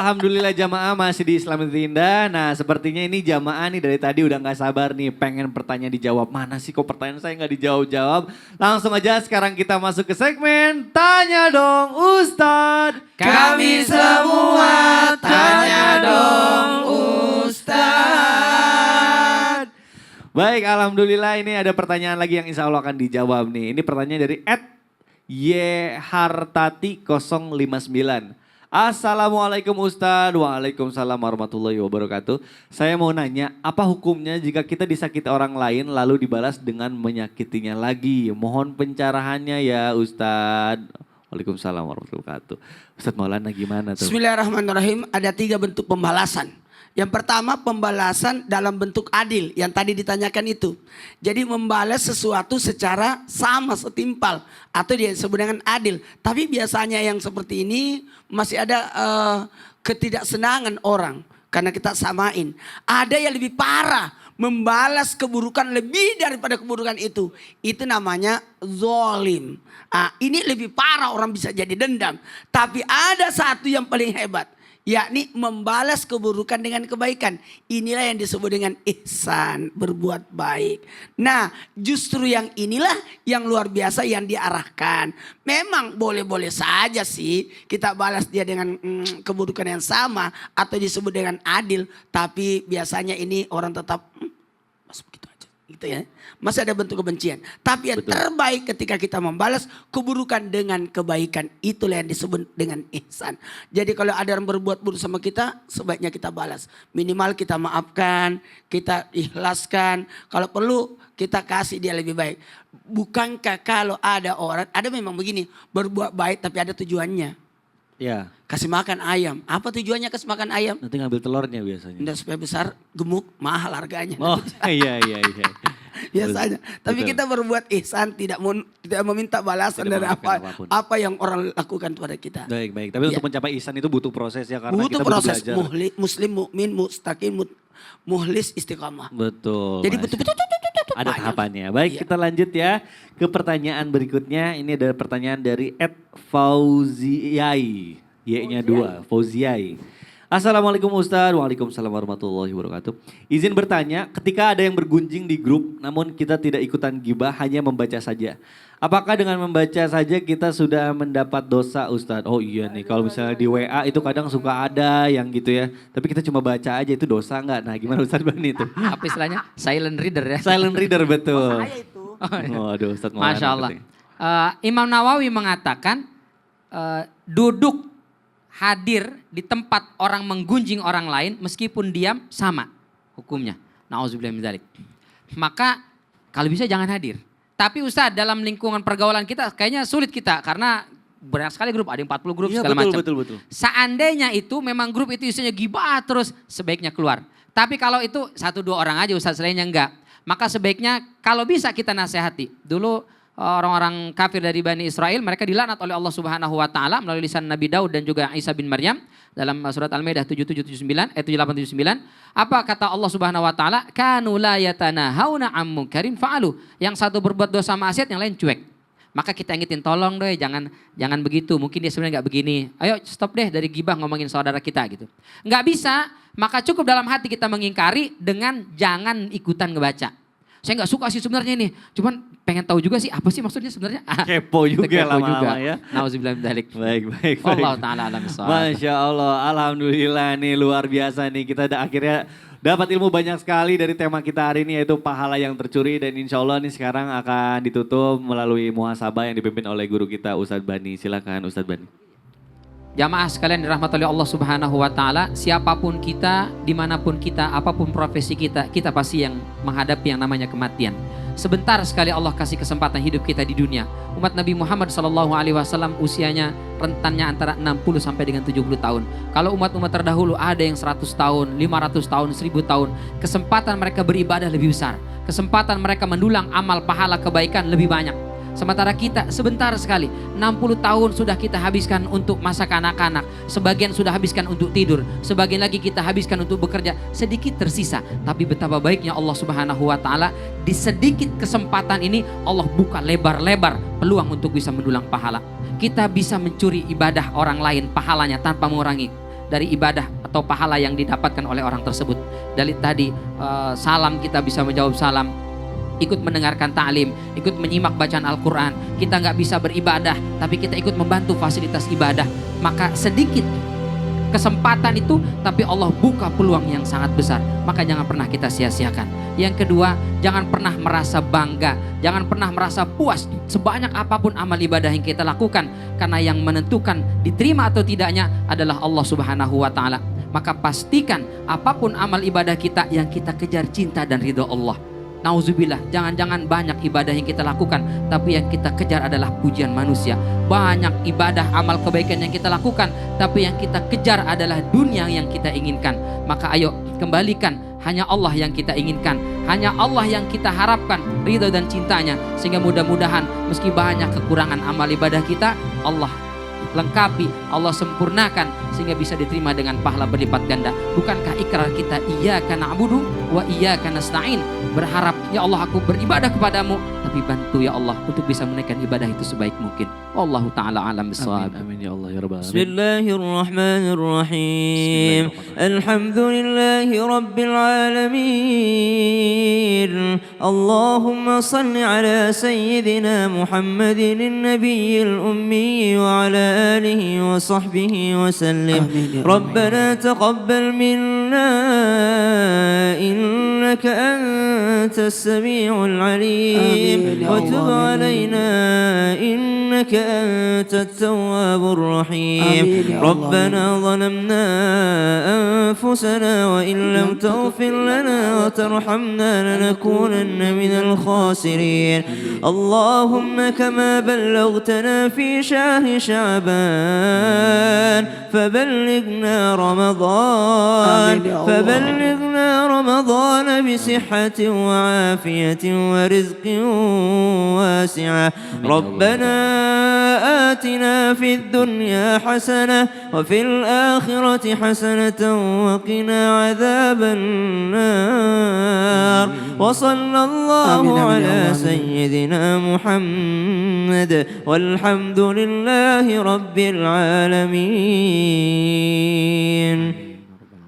alhamdulillah jamaah masih di Islam itu Indah. Nah sepertinya ini jamaah nih dari tadi udah gak sabar nih pengen pertanyaan dijawab. Mana sih kok pertanyaan saya gak dijawab-jawab. Langsung aja sekarang kita masuk ke segmen Tanya Dong Ustadz. Kami semua tanya dong Ustadz. Baik, alhamdulillah ini ada pertanyaan lagi yang insya Allah akan dijawab nih. Ini pertanyaan dari @yhartati059. Assalamualaikum Ustadz. Waalaikumsalam warahmatullahi wabarakatuh. Saya mau nanya, apa hukumnya jika kita disakiti orang lain lalu dibalas dengan menyakitinya lagi? Mohon pencerahannya ya Ustadz. Waalaikumsalam warahmatullahi wabarakatuh. Ustadz Maulana gimana tuh? Bismillahirrahmanirrahim. Ada 3 bentuk pembalasan. Yang pertama pembalasan dalam bentuk adil yang tadi ditanyakan itu. Jadi membalas sesuatu secara sama setimpal atau disebut dengan adil. Tapi biasanya yang seperti ini masih ada ketidaksenangan orang karena kita samain. Ada yang lebih parah, membalas keburukan lebih daripada keburukan itu. Itu namanya zolim. Ini lebih parah, orang bisa jadi dendam. Tapi ada satu yang paling hebat, yakni membalas keburukan dengan kebaikan. Inilah yang disebut dengan ihsan, berbuat baik. Nah justru yang inilah yang luar biasa yang diarahkan. Memang boleh-boleh saja sih kita balas dia dengan keburukan yang sama atau disebut dengan adil. Tapi biasanya ini orang tetap masuk begitu aja gitu ya. Masih ada bentuk kebencian. Tapi yang terbaik ketika kita membalas keburukan dengan kebaikan. Itulah yang disebut dengan ihsan. Jadi kalau ada orang berbuat buruk sama kita, sebaiknya kita balas. Minimal kita maafkan, kita ikhlaskan. Kalau perlu kita kasih dia lebih baik. Bukankah kalau ada orang, ada memang begini, berbuat baik tapi ada tujuannya. Ya. Kasih makan ayam. Apa tujuannya kasih makan ayam? Nanti ngambil telurnya biasanya. Nggak, supaya besar, gemuk, mahal harganya. Oh iya. Biasanya. Tapi kita berbuat ihsan, tidak meminta balasan dari apa yang orang lakukan kepada kita. Baik. Tapi untuk mencapai ihsan itu butuh proses ya karena butuh kita proses. belajar. Muslim, mukmin, mustaqim, muhlis, istiqamah. Betul. Jadi betul-betul ada tahapannya. Baik, kita lanjut ya ke pertanyaan berikutnya. Ini ada pertanyaan dari @Fauziyai. Y-nya 2, Fauziyai. Assalamualaikum Ustadz. Waalaikumsalam warahmatullahi wabarakatuh. Izin bertanya, ketika ada yang bergunjing di grup namun kita tidak ikutan gibah, hanya membaca saja. Apakah dengan membaca saja kita sudah mendapat dosa Ustadz? Oh iya nih, kalau misalnya di WA itu kadang suka ada yang gitu ya. Tapi kita cuma baca aja, itu dosa nggak? Nah gimana Ustadz Bani itu? Apa istilahnya? Silent reader ya? Silent reader betul. Saya itu. Waduh Ustadz Masya Allah. Imam Nawawi mengatakan duduk hadir di tempat orang menggunjing orang lain meskipun diam sama hukumnya. Nauzubillah min dzalik. Maka kalau bisa jangan hadir. Tapi Ustadz dalam lingkungan pergaulan kita kayaknya sulit kita karena banyak sekali grup, ada 40 grup Iya, segala macam. Betul. Seandainya itu memang grup itu isinya gibah terus sebaiknya keluar. Tapi kalau itu 1-2 orang aja Ustadz, selainnya enggak. Maka sebaiknya kalau bisa kita nasihati. Dulu orang-orang kafir dari Bani Israel, mereka dilaknat oleh Allah Subhanahu wa taala melalui lisan Nabi Daud dan juga Isa bin Maryam dalam surat Al-Maidah 7879. Apa kata Allah Subhanahu wa taala? Kanu la yatanahawna 'an munkarin fa'alu. Yang satu berbuat dosa maksiat, yang lain cuek. Maka kita ingetin, tolong deh jangan begitu. Mungkin dia sebenarnya enggak begini. Ayo stop deh dari gibah ngomongin saudara kita gitu. Enggak bisa, maka cukup dalam hati kita mengingkari dengan jangan ikutan ngebaca. Saya nggak suka sih sebenarnya ini, cuman pengen tahu juga sih apa sih maksudnya sebenarnya. Kepo juga lama-lama ya. Nauzubillah min dzalik. Baik. Allah taala alam bissawab. Masya Allah, alhamdulillah nih luar biasa nih. Kita akhirnya dapat ilmu banyak sekali dari tema kita hari ini yaitu pahala yang tercuri. Dan insya Allah nih sekarang akan ditutup melalui muhasabah yang dipimpin oleh guru kita Ustadz Bani. Silakan Ustadz Bani. Jamaah sekalian dirahmati oleh Allah Subhanahu wa taala, siapapun kita, dimanapun kita, apapun profesi kita, kita pasti yang menghadapi yang namanya kematian. Sebentar sekali Allah kasih kesempatan hidup kita di dunia. Umat Nabi Muhammad SAW usianya rentannya antara 60 sampai dengan 70 tahun. Kalau umat-umat terdahulu ada yang 100 tahun, 500 tahun, 1000 tahun. Kesempatan mereka beribadah lebih besar. Kesempatan mereka mendulang amal pahala kebaikan lebih banyak. Sementara kita sebentar sekali, 60 tahun sudah kita habiskan untuk masa kanak-kanak. Sebagian sudah habiskan untuk tidur. Sebagian lagi kita habiskan untuk bekerja. Sedikit tersisa. Tapi betapa baiknya Allah Subhanahu wa ta'ala. Di sedikit kesempatan ini Allah buka lebar-lebar peluang untuk bisa mendulang pahala. Kita bisa mencuri ibadah orang lain pahalanya tanpa mengurangi. dari ibadah atau pahala yang didapatkan oleh orang tersebut. Dari tadi salam, kita bisa menjawab salam, ikut mendengarkan ta'lim, ikut menyimak bacaan Al-Quran. Kita nggak bisa beribadah, tapi kita ikut membantu fasilitas ibadah. Maka sedikit kesempatan itu, tapi Allah buka peluang yang sangat besar. Maka jangan pernah kita sia-siakan. Yang kedua, jangan pernah merasa bangga, jangan pernah merasa puas sebanyak apapun amal ibadah yang kita lakukan, karena yang menentukan diterima atau tidaknya adalah Allah Subhanahu wa Ta'ala. Maka pastikan apapun amal ibadah kita, yang kita kejar cinta dan ridho Allah. Nauzubillah, jangan-jangan banyak ibadah yang kita lakukan, tapi yang kita kejar adalah pujian manusia. Banyak ibadah, amal kebaikan yang kita lakukan, tapi yang kita kejar adalah dunia yang kita inginkan. Maka ayo kembalikan, hanya Allah yang kita inginkan, hanya Allah yang kita harapkan ridho dan cintanya. Sehingga mudah-mudahan meski banyak kekurangan amal ibadah kita, Allah lengkapi, Allah sempurnakan, sehingga bisa diterima dengan pahala berlipat ganda. Bukankah ikrar kita iyyaka na'budu wa iyyaka nasta'in, berharap ya Allah aku beribadah kepadamu, tapi bantu ya Allah untuk bisa menaikkan ibadah itu sebaik mungkin. Wallahu ta'ala alam bisawab. Amin ya Allah ya rabbal alamin. Bismillahirrahmanirrahim. Alhamdulillahi rabbil alamin. Allahumma salli ala sayyidina Muhammadin an-nabiyil ummi wa ala آله وصحبه وسلم. ربنا تقبل منا إنك أنت السميع العليم وتب علينا إنك أنت التواب الرحيم. ربنا ظلمنا أنفسنا وإن لم تغفر لنا وترحمنا لنكونن من الخاسرين. اللهم كما بلغتنا في شهر شعبان فبلغنا رمضان بصحة وعافية ورزق واسعة. ربنا آتنا في الدنيا حسنة وفي الآخرة حسنة وقنا عذاب النار. وصلى الله على سيدنا محمد والحمد لله رب العالمين.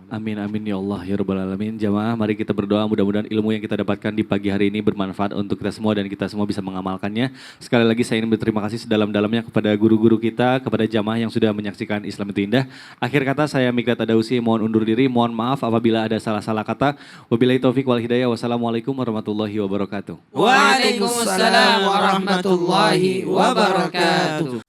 Amin amin ya Allah ya rabbal alamin. Jamaah, mari kita berdoa mudah-mudahan ilmu yang kita dapatkan di pagi hari ini bermanfaat untuk kita semua dan kita semua bisa mengamalkannya. Sekali lagi saya ingin berterima kasih sedalam-dalamnya kepada guru-guru kita, kepada jamaah yang sudah menyaksikan Islam itu Indah. Akhir kata saya Mikdad Adausi mohon undur diri, mohon maaf apabila ada salah-salah kata. Wabillahi taufik wal hidayah. Wassalamualaikum warahmatullahi wabarakatuh. Waalaikumsalam warahmatullahi wabarakatuh.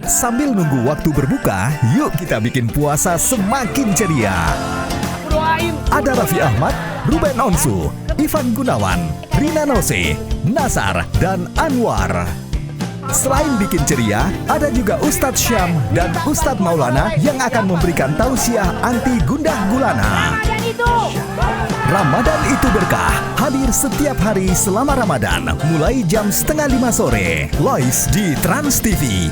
Sambil nunggu waktu berbuka, yuk kita bikin puasa semakin ceria. Ada Raffi Ahmad, Ruben Onsu, Ivan Gunawan, Rina Nose, Nasar, dan Anwar. Selain bikin ceria, ada juga Ustadz Syam dan Ustadz Maulana yang akan memberikan tausiah anti gundah gulana. Ramadan itu berkah, hadir setiap hari selama Ramadan, mulai jam 4:30 sore, live di Trans TV.